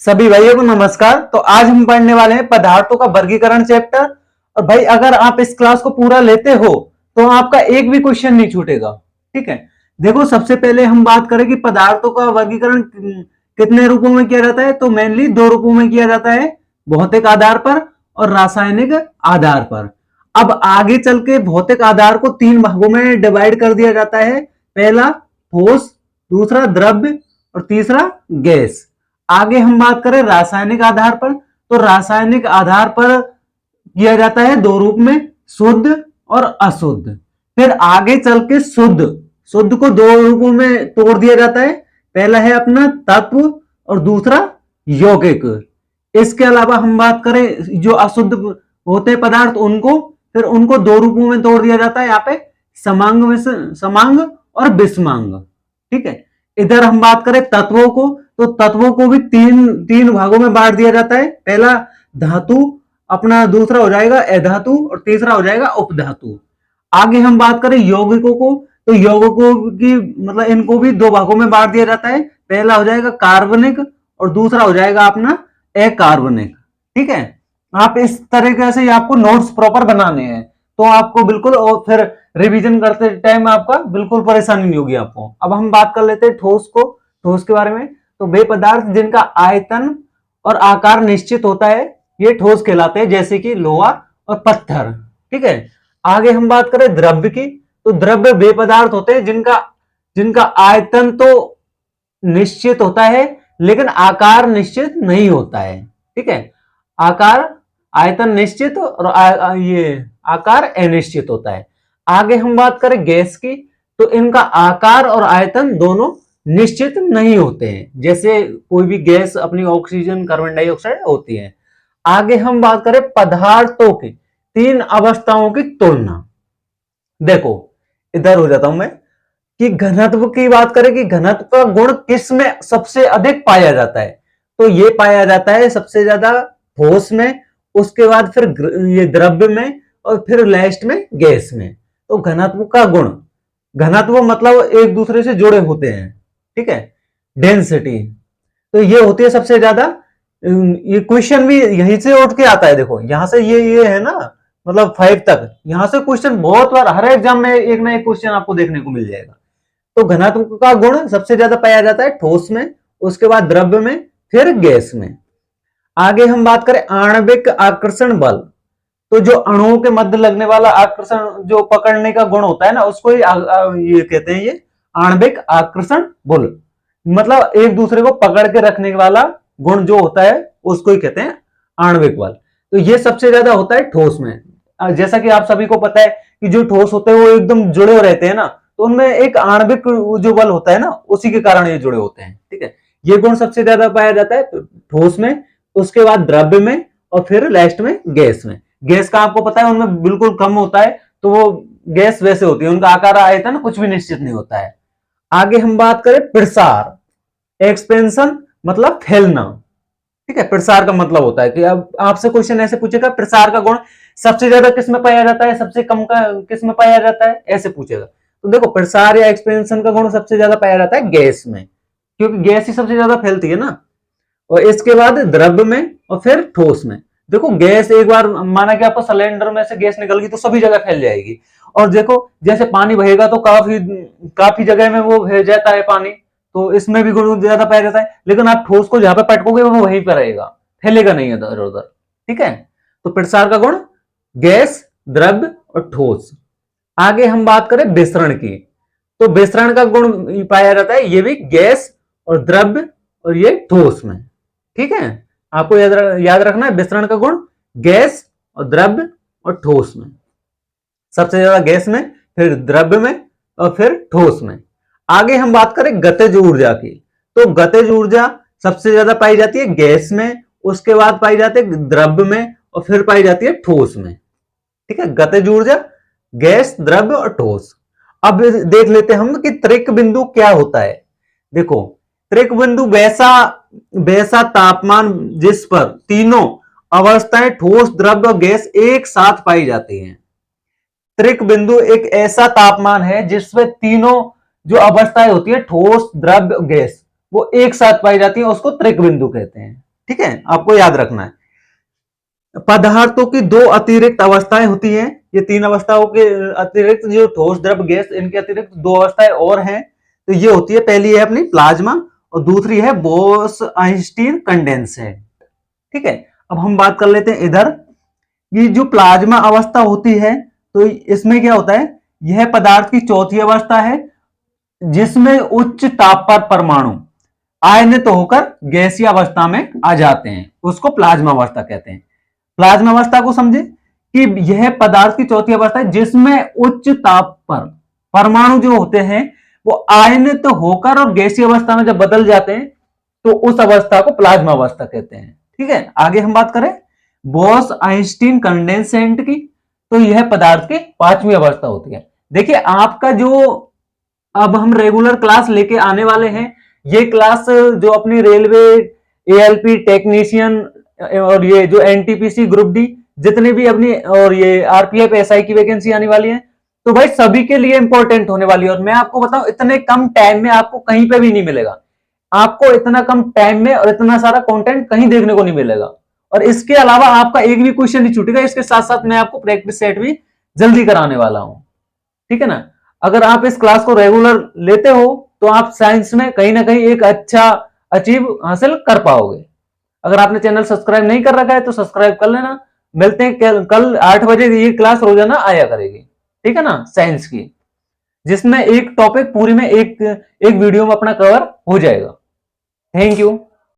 सभी भाइयों को नमस्कार। तो आज हम पढ़ने वाले हैं पदार्थों का वर्गीकरण चैप्टर। और भाई अगर आप इस क्लास को पूरा लेते हो तो आपका एक भी क्वेश्चन नहीं छूटेगा। ठीक है, देखो सबसे पहले हम बात करें कि पदार्थों का वर्गीकरण कितने रूपों में किया जाता है। तो मेनली दो रूपों में किया जाता है, भौतिक आधार पर और रासायनिक आधार पर। अब आगे चल के भौतिक आधार को तीन भागों में डिवाइड कर दिया जाता है, पहला ठोस, दूसरा द्रव्य और तीसरा गैस। आगे हम बात करें रासायनिक आधार पर, तो रासायनिक आधार पर किया जाता है दो रूप में, शुद्ध और अशुद्ध। फिर आगे चल के शुद्ध को दो रूपों में तोड़ दिया जाता है, पहला है अपना तत्व और दूसरा यौगिक। इसके अलावा हम बात करें जो अशुद्ध होते हैं पदार्थ, फिर उनको दो रूपों में तोड़ दिया जाता है, यहाँ पे समांग और विषमांग। ठीक है, इधर हम बात करें तत्वों को, तो तत्वों को भी तीन भागों में बांट दिया जाता है, पहला धातु, अपना दूसरा हो जाएगा अधातु और तीसरा हो जाएगा उपधातु। आगे हम बात करें यौगिकों को, तो यौगिकों की मतलब इनको भी दो भागों में बांट दिया जाता है, पहला हो जाएगा कार्बनिक और दूसरा हो जाएगा अपना अकार्बनिक। ठीक है, आप इस तरीके से आपको नोट्स प्रॉपर बनाने हैं तो आपको बिल्कुल, और फिर रिवीजन करते टाइम आपका बिल्कुल परेशानी नहीं होगी आपको। अब हम बात कर लेते हैं ठोस के बारे में। तो वे पदार्थ जिनका आयतन और आकार निश्चित होता है ये ठोस कहलाते हैं, जैसे कि लोहा और पत्थर। ठीक है, आगे हम बात करें द्रव्य की, तो द्रव्य वे पदार्थ होते हैं जिनका आयतन तो निश्चित होता है लेकिन आकार निश्चित नहीं होता है। ठीक है, आयतन निश्चित और ये आकार अनिश्चित होता है। आगे हम बात करें गैस की, तो इनका आकार और आयतन दोनों निश्चित नहीं होते हैं, जैसे कोई भी गैस अपनी ऑक्सीजन, कार्बन डाइऑक्साइड होती है। आगे हम बात करें पदार्थों की तीन अवस्थाओं की तुलना। देखो इधर हो जाता हूं मैं कि घनत्व की बात करें कि घनत्व का गुण किस में सबसे अधिक पाया जाता है, तो ये पाया जाता है सबसे ज्यादा ठोस में, उसके बाद फिर ये द्रव्य में और फिर लास्ट में गैस में। तो घनत्व का गुण, घनत्व मतलब एक दूसरे से जुड़े होते हैं। ठीक है, डेंसिटी तो ये होती है सबसे ज्यादा। ये क्वेश्चन भी यहीं से उठ के आता है, देखो यहां से ये है ना, मतलब 5 तक यहां से क्वेश्चन बहुत बार हर एग्जाम में एक ना एक क्वेश्चन आपको देखने को मिल जाएगा। तो घनत्व का गुण सबसे ज्यादा पाया जाता है ठोस में, उसके बाद द्रव्य में, फिर गैस में। आगे हम बात करें आणविक आकर्षण बल, तो जो अणुओं के मध्य लगने वाला आकर्षण, जो पकड़ने का गुण होता है ना, उसको ये कहते हैं ये आणविक आकर्षण बल। मतलब एक दूसरे को पकड़ के रखने वाला गुण जो होता है उसको ही कहते हैं आणविक बल। तो ये सबसे ज्यादा होता है ठोस में। जैसा कि आप सभी को पता है कि जो ठोस होते हैं वो एकदम जुड़े हो रहते हैं ना, तो उनमें एक आणविक जो बल होता है ना, उसी के कारण ये जुड़े होते हैं। ठीक है, ये गुण सबसे ज्यादा पाया जाता है ठोस में, उसके बाद द्रव्य में और फिर लास्ट में गैस में। गैस का आपको पता है उनमें बिल्कुल कम होता है, तो वो गैस वैसे होती है, उनका आकार आयतन कुछ भी निश्चित नहीं होता है। आगे हम बात करें प्रसार, एक्सपेंशन मतलब फैलना। ठीक है, प्रसार का मतलब होता है कि अब आपसे क्वेश्चन ऐसे पूछेगा प्रसार का गुण सबसे ज्यादा किस में पाया जाता है, सबसे कम का किस में पाया जाता है, ऐसे पूछेगा। तो देखो प्रसार या एक्सपेंशन का गुण सबसे ज्यादा पाया जाता है गैस में, क्योंकि गैस ही सबसे ज्यादा फैलती है ना। और इसके बाद द्रव्य में और फिर ठोस में। देखो गैस एक बार माना कि आपको सिलेंडर में से गैस निकल गई तो सभी जगह फैल जाएगी। और देखो जैसे पानी बहेगा तो काफी जगह में वो बह जाता है पानी, तो इसमें भी गुण ज्यादा पाया जाता है। लेकिन आप ठोस को जहां पे पटकोगे वो वहीं पर रहेगा, फैलेगा नहीं इधर उधर। ठीक है, तो प्रसार का गुण गैस, द्रव्य और ठोस। आगे हम बात करें विसरण की, तो विसरण का गुण पाया जाता है ये भी गैस और द्रव्य और ये ठोस में। ठीक है, आपको याद रखना है विसरण का गुण गैस और द्रव्य और ठोस में, सबसे ज्यादा गैस में, फिर द्रव्य में और फिर ठोस में। आगे हम बात करें गतिज ऊर्जा की, तो गतिज ऊर्जा सबसे ज्यादा पाई जाती है गैस में, उसके बाद पाई जाती है द्रव्य में और फिर पाई जाती है ठोस में। ठीक है, गतिज ऊर्जा गैस, द्रव्य और ठोस। अब देख लेते हैं हम कि त्रिक बिंदु क्या होता है। देखो त्रिक बिंदु वैसा तापमान जिस पर तीनों अवस्थाएं ठोस, द्रव्य और गैस एक साथ पाई जाती हैं। त्रिक बिंदु एक ऐसा तापमान है जिसमें तीनों जो अवस्थाएं होती है ठोस, द्रव्य, गैस, वो एक साथ पाई जाती है, उसको त्रिक बिंदु कहते हैं। ठीक है, आपको याद रखना है। पदार्थों की दो अतिरिक्त अवस्थाएं होती हैं, ये तीन अवस्थाओं के अतिरिक्त जो ठोस द्रव गैस, इनके अतिरिक्त दो अवस्थाएं और हैं। तो ये होती है, पहली है अपनी प्लाज्मा और दूसरी है बोस आइंस्टीन कंडेंसेट। ठीक है, अब हम बात कर लेते हैं इधर, ये जो प्लाज्मा अवस्था होती है तो इसमें क्या होता है, यह पदार्थ की चौथी अवस्था है जिसमें उच्च ताप पर परमाणु आयनित होकर गैसीय अवस्था में आ जाते हैं, उसको प्लाज्मा अवस्था कहते हैं। प्लाज्मा अवस्था को समझे कि यह पदार्थ की चौथी अवस्था है जिसमें उच्च ताप पर परमाणु जो होते हैं वो आयनित होकर और गैसीय अवस्था में जब बदल जाते हैं तो उस अवस्था को प्लाज्मा अवस्था कहते हैं। ठीक है, आगे हम बात करें बोस आइंस्टीन कंडेंसेंट की, तो यह पदार्थ की पांचवी अवस्था होती है। देखिए आपका जो अब हम रेगुलर क्लास लेके आने वाले हैं, ये क्लास जो अपनी रेलवे, एएलपी टेक्नीशियन और ये जो एनटीपीसी ग्रुप डी जितने भी अपनी और ये आरपीएफ एसआई की वैकेंसी आने वाली है, तो भाई सभी के लिए इंपॉर्टेंट होने वाली है। और मैं आपको बताऊं इतने कम टाइम में आपको कहीं पे भी नहीं मिलेगा, आपको इतना कम टाइम में और इतना सारा कंटेंट कहीं देखने को नहीं मिलेगा। और इसके अलावा आपका एक भी क्वेश्चन नहीं छूटेगा, इसके साथ साथ मैं आपको प्रैक्टिस सेट भी जल्दी कराने वाला हूं। ठीक है ना, अगर आप इस क्लास को रेगुलर लेते हो तो आप साइंस में कहीं ना कहीं एक अच्छा अचीव हासिल कर पाओगे। अगर आपने चैनल सब्सक्राइब नहीं कर रखा है तो सब्सक्राइब कर लेना। मिलते हैं कल 8 बजे, ये क्लास रोजाना आया करेगी, ठीक है ना, साइंस की, जिसमें एक टॉपिक पूरी में एक वीडियो में अपना कवर हो जाएगा। Thank you.